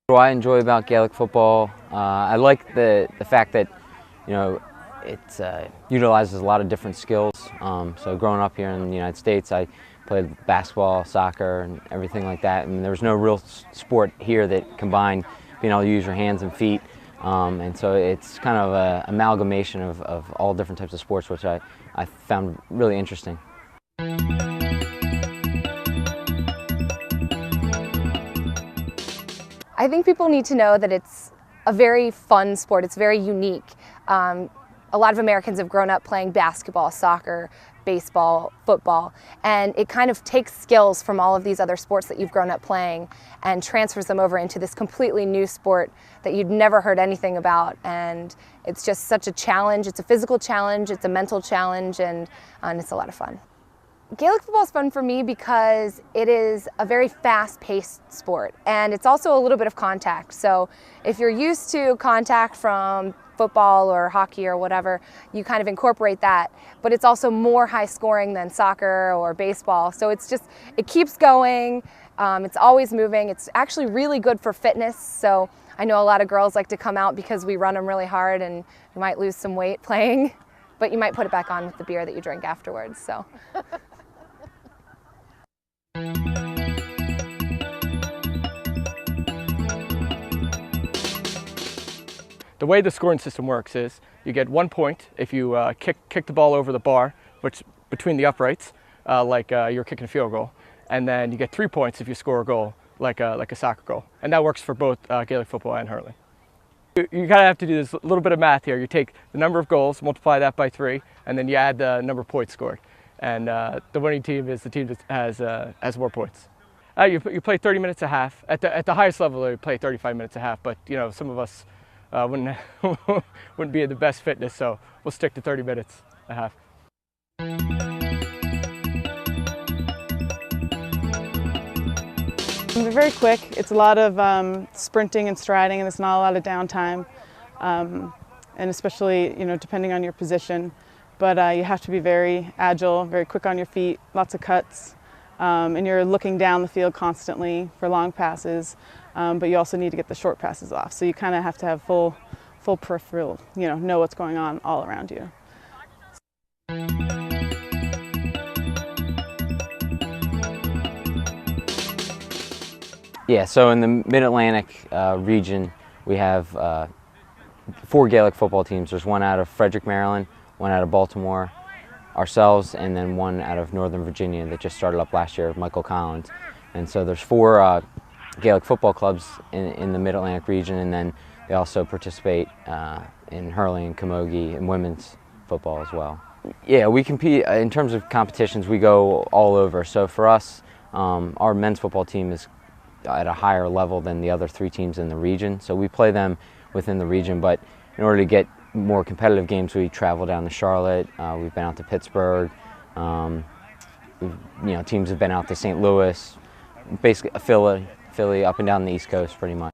What do I enjoy about Gaelic football? I like the fact that, it utilizes a lot of different skills. So growing up here in the United States, I played basketball, soccer, and everything like that. And there was no real sport here that combined being able to use your hands and feet. And so it's kind of an amalgamation of all different types of sports, which I found really interesting. I think people need to know that it's a very fun sport. It's very unique. A lot of Americans have grown up playing basketball, soccer, baseball, football, and it kind of takes skills from all of these other sports that you've grown up playing and transfers them over into this completely new sport that you'd never heard anything about. And it's just such a challenge. It's a physical challenge, it's a mental challenge, and it's a lot of fun. Gaelic football is fun for me because it is a very fast-paced sport, and it's also a little bit of contact. So if you're used to contact from football or hockey or whatever, you kind of incorporate that, but it's also more high scoring than soccer or baseball. So it keeps going, it's always moving. It's actually really good for fitness. So I know a lot of girls like to come out because we run them really hard and you might lose some weight playing, but you might put it back on with the beer that you drink afterwards. So. The way the scoring system works is you get 1 point if you kick the ball over the bar, which between the uprights, like you're kicking a field goal, and then you get 3 points if you score a goal, like a soccer goal, and that works for both Gaelic football and hurling. You kind of have to do this little bit of math here. You take the number of goals, multiply that by 3, and then you add the number of points scored, and the winning team is the team that has more points. You play 30 minutes a half. At the highest level, you play 35 minutes a half, but some of us wouldn't be in the best fitness, so we'll stick to 30 minutes a half. They're very quick. It's a lot of sprinting and striding, and there's not a lot of downtime, and especially depending on your position. But you have to be very agile, very quick on your feet, lots of cuts, and you're looking down the field constantly for long passes. But you also need to get the short passes off. So you kind of have to have full peripheral, know what's going on all around you. Yeah, so in the Mid-Atlantic region, we have 4 Gaelic football teams. There's one out of Frederick, Maryland, one out of Baltimore, ourselves, and then one out of Northern Virginia that just started up last year, Michael Collins. And so there's 4 Gaelic football clubs in the Mid-Atlantic region, and then they also participate in hurling and camogie and women's football as well. Yeah, we compete in terms of competitions. We go all over. So for us, our men's football team is at a higher level than the other 3 teams in the region. So we play them within the region, but in order to get more competitive games, we travel down to Charlotte. We've been out to Pittsburgh. Teams have been out to St. Louis, basically Philly, up and down the East Coast pretty much.